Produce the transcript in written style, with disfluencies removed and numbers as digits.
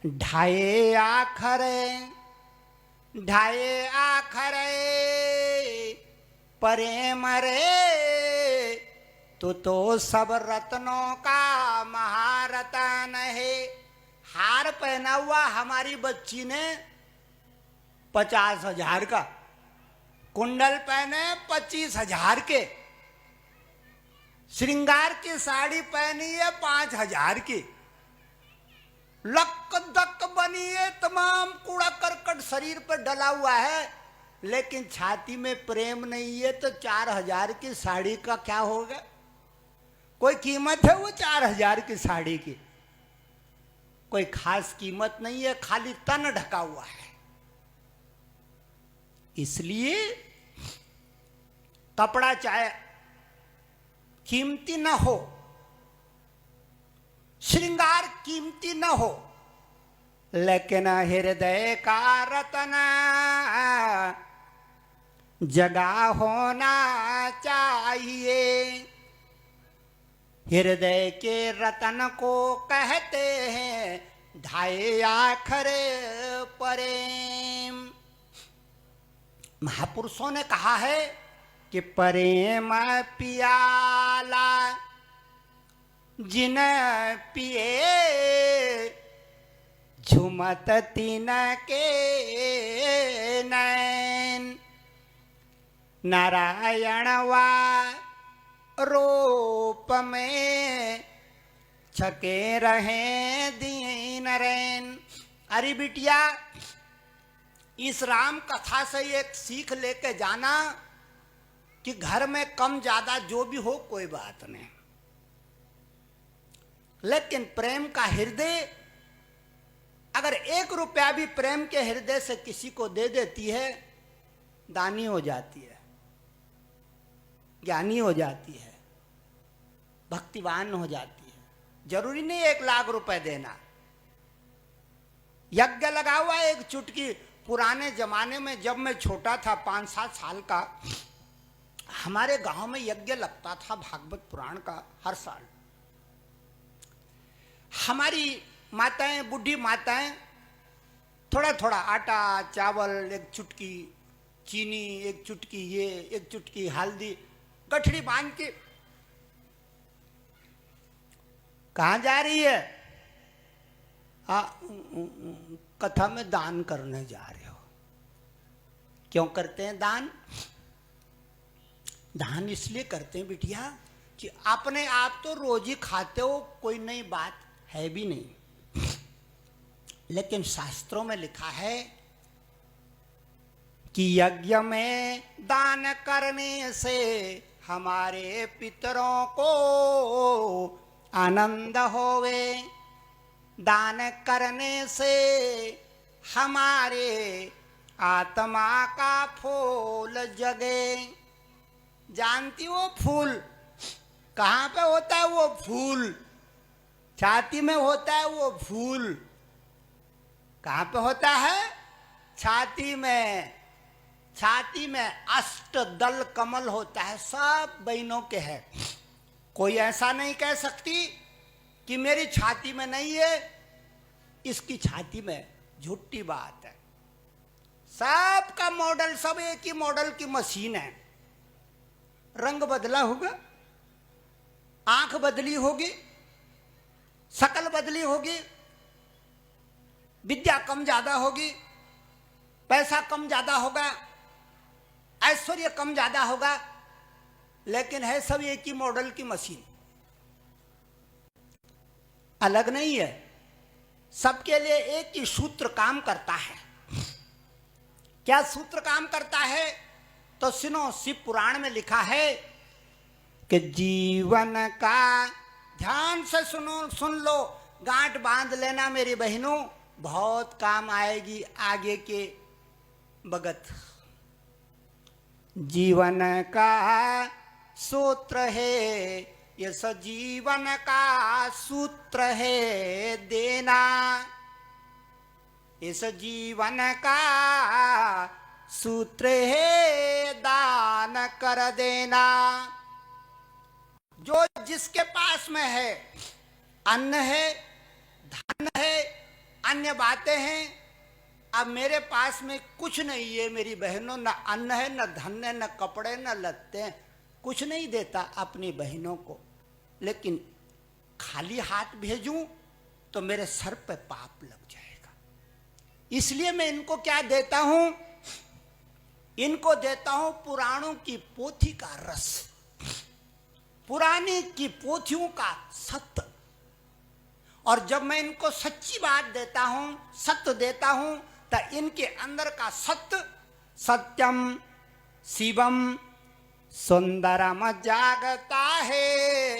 ढाए आखरे प्रेम रे तो सब रत्नों का महारतन है। हार पहना हुआ हमारी बच्ची ने 50,000 का, कुंडल पहने 25,000 के, श्रृंगार की साड़ी पहनी है 5,000 की, लक दक बनी है, तमाम कूड़ा करकट शरीर पर डला हुआ है, लेकिन छाती में प्रेम नहीं है तो 4,000 की साड़ी का क्या होगा? कोई कीमत है वो 4,000 की साड़ी की? कोई खास कीमत नहीं है, खाली तन ढका हुआ है। इसलिए कपड़ा चाहे कीमती न हो, श्रृंगार कीमती न हो, लेकिन हृदय का रतन जगा होना चाहिए। हृदय के रतन को कहते हैं ढाए आखरे प्रेम। महापुरुषों ने कहा है कि प्रेम पियाला जिन पिए झुमत तीन के नैन। नारायण वा रूप में छके रहे दीन रैन। अरे बिटिया, इस राम कथा से एक सीख लेके जाना कि घर में कम ज्यादा जो भी हो कोई बात नहीं, लेकिन प्रेम का हृदय अगर 1 रुपया भी प्रेम के हृदय से किसी को दे देती है, दानी हो जाती है, ज्ञानी हो जाती है, भक्तिवान हो जाती है। जरूरी नहीं 1 लाख रुपए देना। यज्ञ लगा हुआ एक चुटकी। पुराने जमाने में जब मैं छोटा था 5-7 साल का, हमारे गांव में यज्ञ लगता था भागवत पुराण का हर साल। हमारी माताएं, बूढ़ी माताएं थोड़ा थोड़ा आटा, चावल, 1 चुटकी चीनी, 1 चुटकी ये, 1 चुटकी हल्दी, गठड़ी बांध के कहाँ जा रही है? कथा में दान करने जा रहे हो। क्यों करते हैं दान? दान इसलिए करते हैं बिटिया कि अपने आप तो रोज ही खाते हो, कोई नई बात है भी नहीं, लेकिन शास्त्रों में लिखा है कि यज्ञ में दान करने से हमारे पितरों को आनंद होवे, दान करने से हमारे आत्मा का फूल जगे। जानती हो फूल कहाँ पे होता है? वो फूल छाती में होता है। वो फूल कहाँ पे होता है? छाती में। छाती में अष्टदल कमल होता है, सब बहनों के है। कोई ऐसा नहीं कह सकती कि मेरी छाती में नहीं है, इसकी छाती में। झूठी बात है। सबका मॉडल, सब एक ही मॉडल की मशीन है। रंग बदला होगा, आंख बदली होगी, शकल बदली होगी, विद्या कम ज्यादा होगी, पैसा कम ज्यादा होगा, ऐश्वर्य कम ज्यादा होगा, लेकिन है सब एक ही मॉडल की मशीन। अलग नहीं है। सबके लिए एक ही सूत्र काम करता है। क्या सूत्र काम करता है? तो सुनो, शिव पुराण में लिखा है कि जीवन का, ध्यान से सुनो, सुन लो, गांठ बांध लेना मेरी बहनों, बहुत काम आएगी आगे के भगत। जीवन का सूत्र है, ये सजीवन का सूत्र है देना। इस जीवन का सूत्र है दान कर देना। जो जिसके पास में है, अन्न है, धन है, अन्य बातें हैं। अब मेरे पास में कुछ नहीं है मेरी बहनों, न अन्न है, न धन है, न कपड़े, न लत्ते हैं, कुछ नहीं देता अपनी बहनों को। लेकिन खाली हाथ भेजूं तो मेरे सर पे पाप लग जाएगा। इसलिए मैं इनको क्या देता हूं? इनको देता हूं पुराणों की पोथी का रस, पुरानी की पोथियों का सत्य। और जब मैं इनको सच्ची बात देता हूं, सत्य देता हूं, तो इनके अंदर का सत्य, सत्यम शिवम सुंदरम जागता है।